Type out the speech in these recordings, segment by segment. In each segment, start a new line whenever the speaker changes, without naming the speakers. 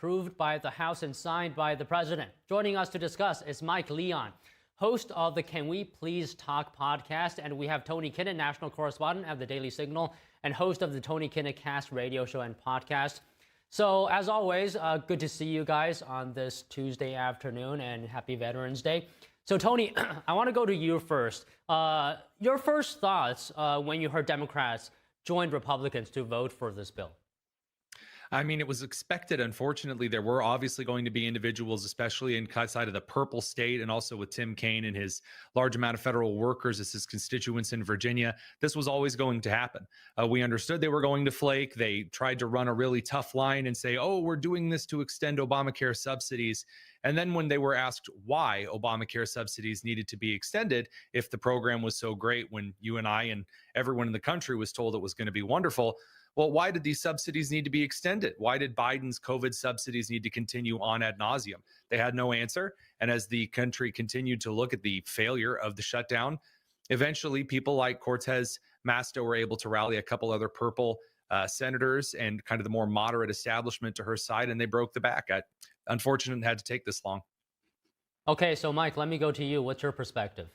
approved by the House and signed by the President. Joining us to discuss is Mike Leon, host of the Can We Please Talk podcast, and we have Tony Kinnett, national correspondent at the Daily Signal and host of the Tony Kinnett Cast radio show and podcast. So, as always, good to see you guys on this Tuesday afternoon, and happy Veterans Day. So, Tony, I want to go to you first. Your first thoughts when you heard Democrats joined Republicans to vote for this bill?
I mean, it was expected. Unfortunately, there were obviously going to be individuals, especially inside of the purple state, and also with Tim Kaine and his large amount of federal workers as his constituents in Virginia. This was always going to happen. We understood they were going to flake. They tried to run a really tough line and say, oh, we're doing this to extend Obamacare subsidies. And then when they were asked why Obamacare subsidies needed to be extended, if the program was so great, when you and I and everyone in the country was told it was going to be wonderful, well, why did these subsidies need to be extended? Why did Biden's COVID subsidies need to continue on ad nauseum? They had no answer. And as the country continued to look at the failure of the shutdown, eventually people like Cortez Masto were able to rally a couple other purple senators and kind of the more moderate establishment to her side, and they broke the back. Unfortunately, it had to take this long.
Okay, so Mike, let me go to you. What's your perspective?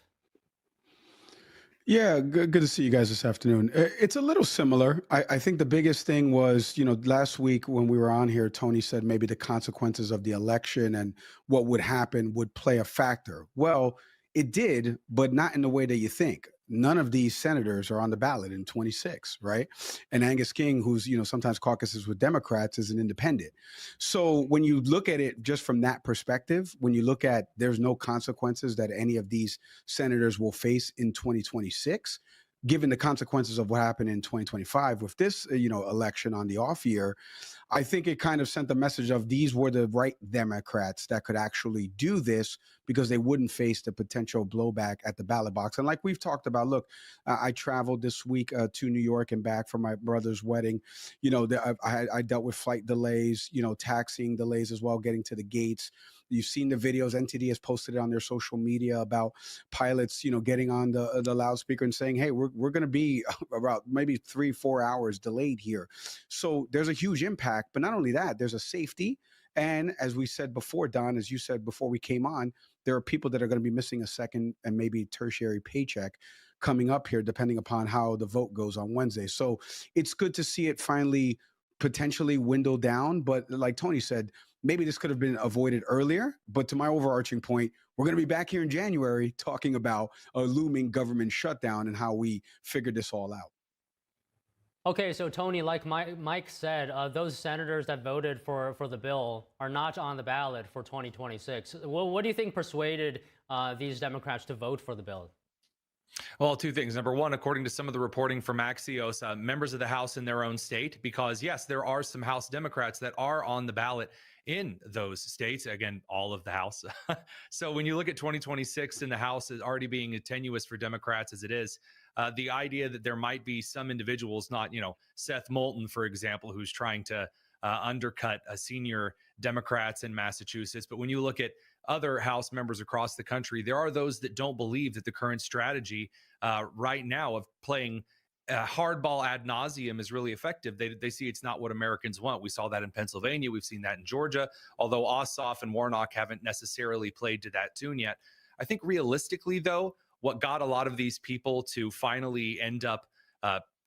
Yeah, good to see you guys this afternoon. It's a little similar. I think the biggest thing was, last week when we were on here, Tony said maybe the consequences of the election and what would happen would play a factor. Well, it did, but not in the way that you think. None of these senators are on the ballot in 26, right? And Angus King, who's, sometimes caucuses with Democrats, is an independent. So when you look at it just from that perspective, when you look at there's no consequences that any of these senators will face in 2026, given the consequences of what happened in 2025 with this, election on the off year, I think it kind of sent the message of these were the right Democrats that could actually do this because they wouldn't face the potential blowback at the ballot box. And like we've talked about, look, I traveled this week to New York and back for my brother's wedding. I dealt with flight delays, taxiing delays as well, getting to the gates. You've seen the videos. NTD has posted it on their social media about pilots, getting on the loudspeaker and saying, hey, we're going to be about maybe 3-4 hours delayed here. So there's a huge impact. But not only that, there's a safety. And as we said before, Don, as you said before we came on, there are people that are going to be missing a second and maybe tertiary paycheck coming up here, depending upon how the vote goes on Wednesday. So it's good to see it finally potentially dwindle down. But like Tony said, maybe this could have been avoided earlier. But to my overarching point, we're going to be back here in January talking about a looming government shutdown and how we figured this all out.
Okay, so Tony, like Mike said, those senators that voted for the bill are not on the ballot for 2026. Well, what do you think persuaded these Democrats to vote for the bill?
Well, two things. Number one, according to some of the reporting from Axios, members of the House in their own state, because yes, there are some House Democrats that are on the ballot in those states. Again, all of the House. So when you look at 2026 in the House is already being tenuous for Democrats as it is, the idea that there might be some individuals, not, Seth Moulton, for example, who's trying to undercut senior Democrats in Massachusetts. But when you look at other House members across the country, there are those that don't believe that the current strategy right now of playing hardball ad nauseum is really effective. They see it's not what Americans want. We saw that in Pennsylvania. We've seen that in Georgia, although Ossoff and Warnock haven't necessarily played to that tune yet. I think realistically, though, what got a lot of these people to finally end up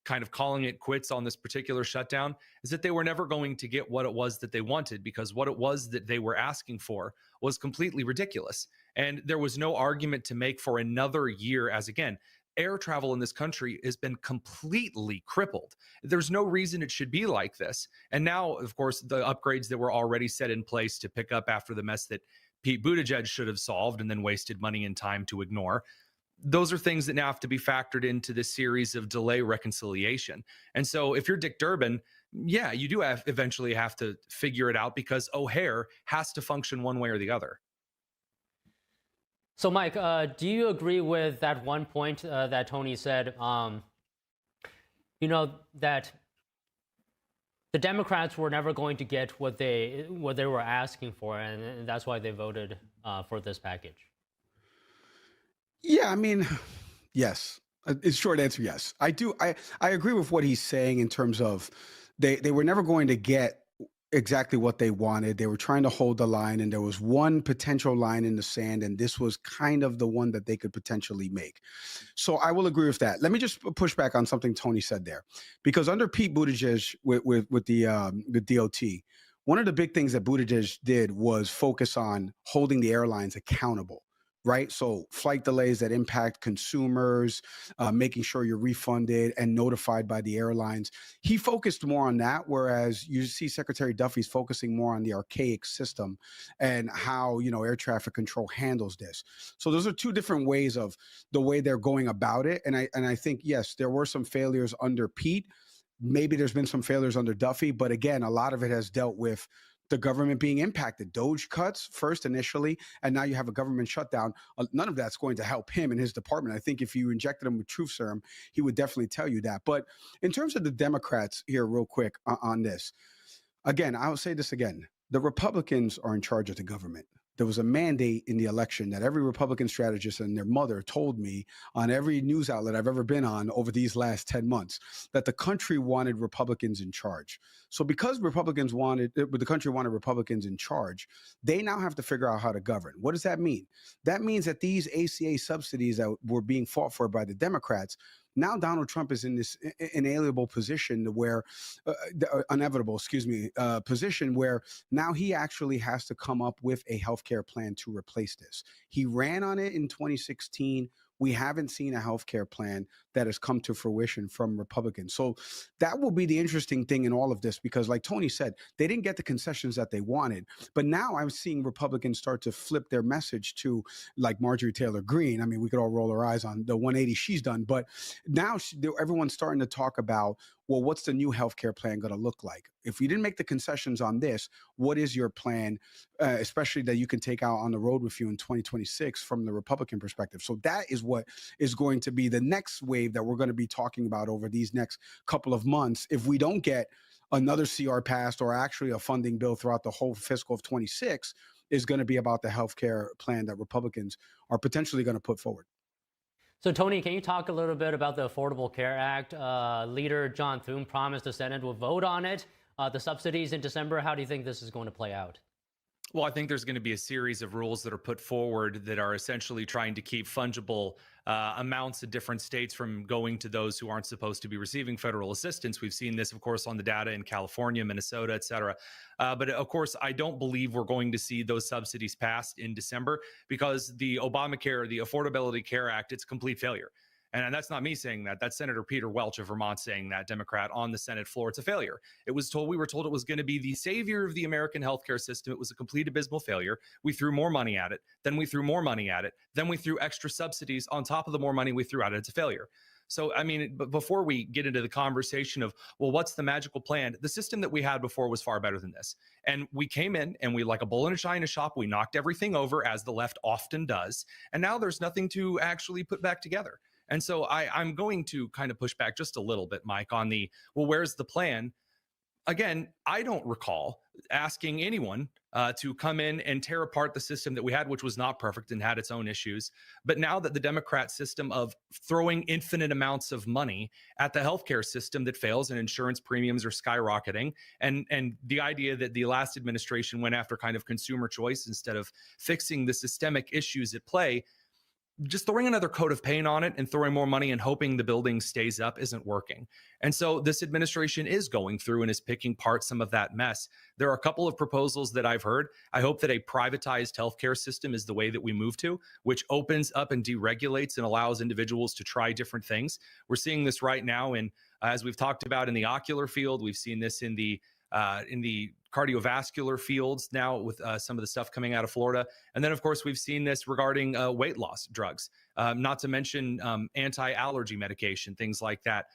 kind of calling it quits on this particular shutdown is that they were never going to get what it was that they wanted, because what it was that they were asking for was completely ridiculous. And there was no argument to make for another year, as again, air travel in this country has been completely crippled. There's no reason it should be like this. And now, of course, the upgrades that were already set in place to pick up after the mess that Pete Buttigieg should have solved and then wasted money and time to ignore. Those are things that now have to be factored into this series of delay reconciliation. And so if you're Dick Durbin, yeah, you do eventually have to figure it out, because O'Hare has to function one way or the other.
So, Mike, do you agree with that one point that Tony said, that the Democrats were never going to get what they were asking for, and that's why they voted for this package?
Yeah, I mean, yes. It's short answer, yes. I do. I agree with what he's saying in terms of they were never going to get exactly what they wanted. They were trying to hold the line, and there was one potential line in the sand, and this was kind of the one that they could potentially make. So I will agree with that. Let me just push back on something Tony said there, because under Pete Buttigieg with the DOT, one of the big things that Buttigieg did was focus on holding the airlines accountable. Right. So flight delays that impact consumers, making sure you're refunded and notified by the airlines. He focused more on that, whereas you see Secretary Duffy's focusing more on the archaic system and how, air traffic control handles this. So those are two different ways of the way they're going about it. And I think, yes, there were some failures under Pete. Maybe there's been some failures under Duffy, but again, a lot of it has dealt with the government being impacted. Doge cuts first initially, and now you have a government shutdown. None of that's going to help him and his department. I think if you injected him with truth serum, he would definitely tell you that. But in terms of the Democrats here, real quick on this, again, I'll say this again. The Republicans are in charge of the government. There was a mandate in the election that every Republican strategist and their mother told me on every news outlet I've ever been on over these last 10 months that the country wanted Republicans in charge. So because the country wanted Republicans in charge, they now have to figure out how to govern. What does that mean? That means that these ACA subsidies that were being fought for by the Democrats, now Donald Trump is in this inalienable position where, position where now he actually has to come up with a healthcare plan to replace this. He ran on it in 2016. We haven't seen a healthcare plan that has come to fruition from Republicans. So that will be the interesting thing in all of this, because like Tony said, they didn't get the concessions that they wanted. But now I'm seeing Republicans start to flip their message to like Marjorie Taylor Greene. I mean, we could all roll our eyes on the 180 she's done, but now everyone's starting to talk about, well, what's the new healthcare plan going to look like? If you didn't make the concessions on this, what is your plan, especially that you can take out on the road with you in 2026 from the Republican perspective? So that is what is going to be the next wave that we're going to be talking about over these next couple of months. If we don't get another CR passed or actually a funding bill throughout the whole fiscal of 26, is going to be about the healthcare plan that Republicans are potentially going to put forward.
So, Tony, can you talk a little bit about the Affordable Care Act? Leader John Thune promised the Senate will vote on it. The subsidies in December. How do you think this is going to play out?
Well, I think there's going to be a series of rules that are put forward that are essentially trying to keep fungible amounts in different states from going to those who aren't supposed to be receiving federal assistance. We've seen this, of course, on the data in California, Minnesota, et cetera. But of course, I don't believe we're going to see those subsidies passed in December, because the Obamacare, the Affordability Care Act, it's a complete failure. And that's not me saying that. That's Senator Peter Welch of Vermont saying that, Democrat, on the Senate floor. It's a failure. We were told it was going to be the savior of the American healthcare system. It was a complete abysmal failure. We threw more money at it. Then we threw more money at it. Then we threw extra subsidies on top of the more money we threw at it. It's a failure. So, I mean, but before we get into the conversation of, well, what's the magical plan? The system that we had before was far better than this. And we came in and we, like a bull in a china shop, we knocked everything over, as the left often does. And now there's nothing to actually put back together. And so I'm going to kind of push back just a little bit, Mike, on the, well, where's the plan? Again, I don't recall asking anyone to come in and tear apart the system that we had, which was not perfect and had its own issues. But now that the Democrat system of throwing infinite amounts of money at the healthcare system that fails and insurance premiums are skyrocketing, and the idea that the last administration went after kind of consumer choice instead of fixing the systemic issues at play, just throwing another coat of paint on it and throwing more money and hoping the building stays up isn't working. And so this administration is going through and is picking apart some of that mess. There are a couple of proposals that I've heard. I hope that a privatized healthcare system is the way that we move to, which opens up and deregulates and allows individuals to try different things. We're seeing this right now in, as we've talked about, in the ocular field. We've seen this in the cardiovascular fields now with some of the stuff coming out of Florida. And then, of course, we've seen this regarding weight loss drugs, not to mention anti-allergy medication, things like that.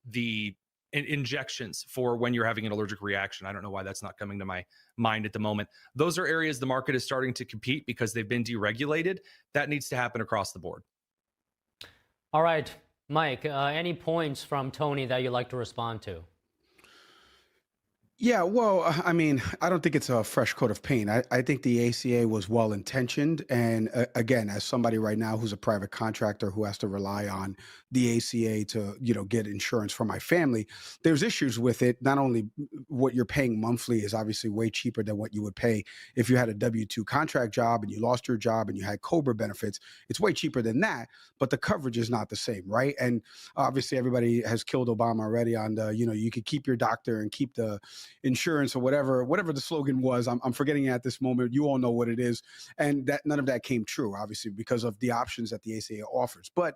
The injections for when you're having an allergic reaction. I don't know why that's not coming to my mind at the moment. Those are areas the market is starting to compete because they've been deregulated. That needs to happen across the board.
All right, Mike, any points from Tony that you'd like to respond to?
Yeah, well, I mean, I don't think it's a fresh coat of paint. I think the ACA was well intentioned. And again, as somebody right now who's a private contractor who has to rely on the ACA to, get insurance for my family, there's issues with it. Not only what you're paying monthly is obviously way cheaper than what you would pay if you had a W-2 contract job and you lost your job and you had COBRA benefits. It's way cheaper than that, but the coverage is not the same, right? And obviously everybody has killed Obama already on the, you could keep your doctor and keep the insurance or whatever the slogan was. I'm forgetting it at this moment. You all know what it is. And that none of that came true, obviously, because of the options that the ACA offers. But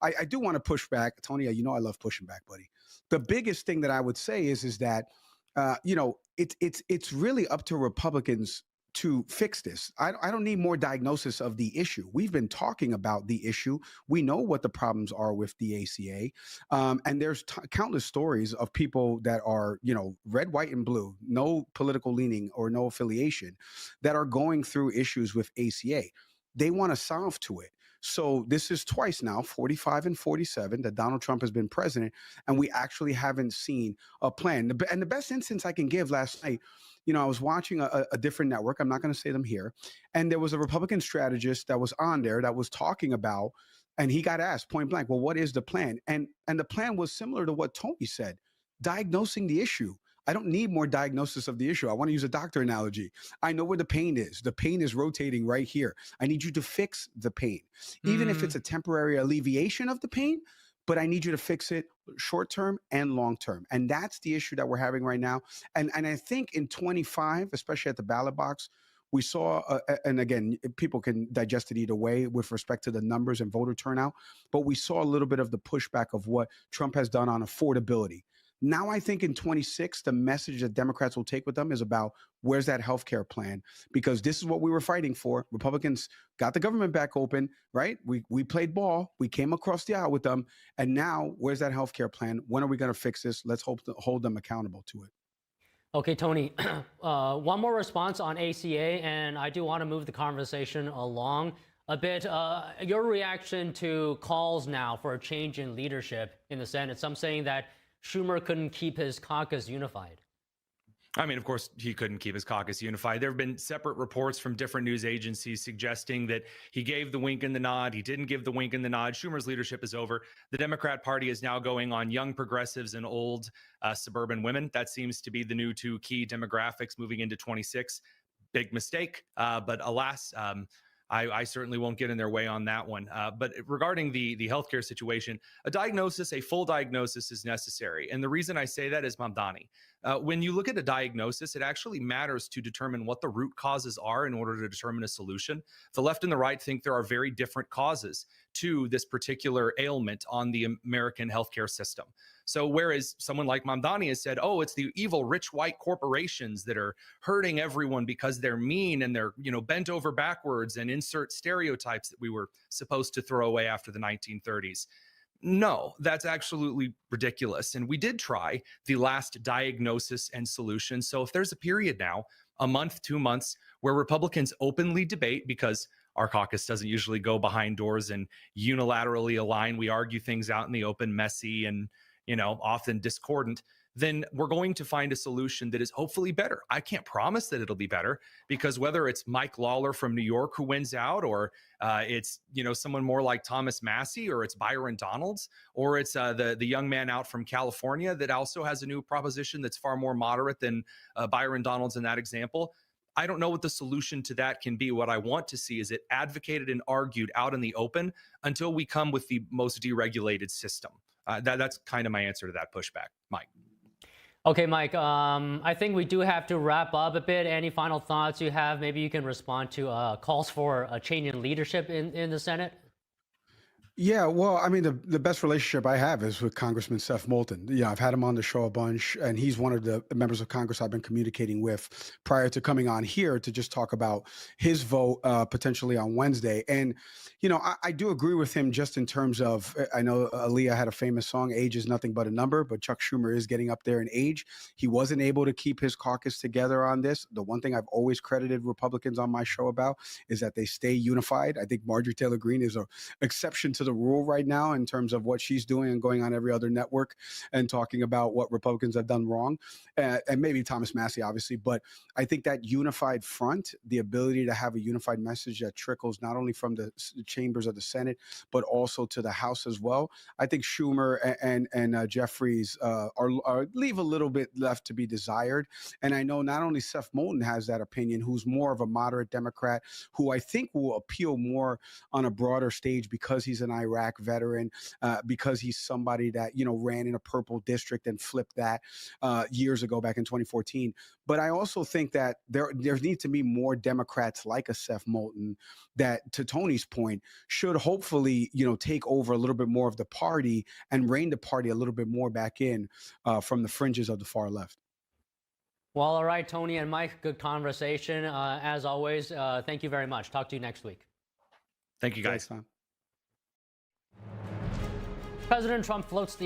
I do want to push back. Tony, I love pushing back, buddy. The biggest thing that I would say is that, it's really up to Republicans to fix this. I don't need more diagnosis of the issue. We've been talking about the issue. We know what the problems are with the ACA. And there's countless stories of people that are, red, white, and blue, no political leaning or no affiliation, that are going through issues with ACA. They want to solve to it. So this is twice now, 45 and 47, that Donald Trump has been president, and we actually haven't seen a plan. And the best instance I can give last night, I was watching a different network. I'm not going to say them here. And there was a Republican strategist that was on there that was talking about, and he got asked point blank, well, what is the plan? And the plan was similar to what Tony said, diagnosing the issue. I don't need more diagnosis of the issue. I want to use a doctor analogy. I know where the pain is. The pain is rotating right here. I need you to fix the pain, even if it's a temporary alleviation of the pain, but I need you to fix it short term and long term. And that's the issue that we're having right now. And I think in 25, especially at the ballot box, we saw, and again, people can digest it either way with respect to the numbers and voter turnout, but we saw a little bit of the pushback of what Trump has done on affordability. Now, I think in 26, the message that Democrats will take with them is about where's that healthcare plan? Because this is what we were fighting for. Republicans got the government back open, right? We played ball. We came across the aisle with them. And now, where's that healthcare plan? When are we going to fix this? Let's hope to hold them accountable to it.
Okay, Tony, one more response on ACA, and I do want to move the conversation along a bit. Your reaction to calls now for a change in leadership in the Senate, some saying that Schumer couldn't keep his caucus unified.
I mean, of course, he couldn't keep his caucus unified. There have been separate reports from different news agencies suggesting that he gave the wink and the nod. He didn't give the wink and the nod. Schumer's leadership is over. The Democrat Party is now going on young progressives and old suburban women. That seems to be the new two key demographics moving into 26. Big mistake. But alas, I certainly won't get in their way on that one. But regarding the healthcare situation, a full diagnosis is necessary. And the reason I say that is Mamdani. When you look at a diagnosis, it actually matters to determine what the root causes are in order to determine a solution. The left and the right think there are very different causes to this particular ailment on the American healthcare system. So whereas someone like Mamdani has said, oh, it's the evil rich white corporations that are hurting everyone because they're mean and they're, bent over backwards, and insert stereotypes that we were supposed to throw away after the 1930s. No, that's absolutely ridiculous. And we did try the last diagnosis and solution. So if there's a period now, a month, 2 months, where Republicans openly debate, because our caucus doesn't usually go behind doors and unilaterally align, we argue things out in the open, messy, and often discordant, then we're going to find a solution that is hopefully better. I can't promise that it'll be better, because whether it's Mike Lawler from New York who wins out, or it's someone more like Thomas Massey, or it's Byron Donalds, or it's the young man out from California that also has a new proposition that's far more moderate than Byron Donalds in that example. I don't know what the solution to that can be. What I want to see is it advocated and argued out in the open until we come with the most deregulated system. That's kind of my answer to that pushback, Mike.
Okay, Mike, I think we do have to wrap up a bit. Any final thoughts you have? Maybe you can respond to calls for a change in leadership in the Senate.
Yeah, well, I mean, the best relationship I have is with Congressman Seth Moulton. I've had him on the show a bunch, and he's one of the members of Congress I've been communicating with prior to coming on here to just talk about his vote potentially on Wednesday. And, I do agree with him just in terms of, I know Aaliyah had a famous song, age is nothing but a number, but Chuck Schumer is getting up there in age. He wasn't able to keep his caucus together on this. The one thing I've always credited Republicans on my show about is that they stay unified. I think Marjorie Taylor Greene is an exception to to the rule right now in terms of what she's doing and going on every other network and talking about what Republicans have done wrong. And maybe Thomas Massie, obviously. But I think that unified front, the ability to have a unified message that trickles not only from the chambers of the Senate, but also to the House as well. I think Schumer and Jeffries are leave a little bit left to be desired. And I know not only Seth Moulton has that opinion, who's more of a moderate Democrat, who I think will appeal more on a broader stage because he's an Iraq veteran, because he's somebody that, you know, ran in a purple district and flipped that years ago back in 2014. But I also think that there needs to be more Democrats like a Seth Moulton that, to Tony's point, should hopefully, you know, take over a little bit more of the party and rein the party a little bit more back in from the fringes of the far left.
Well, all right, Tony and Mike, good conversation. As always, thank you very much. Talk to you next week.
Thank you, guys.
Thanks, Tom.
President Trump floats the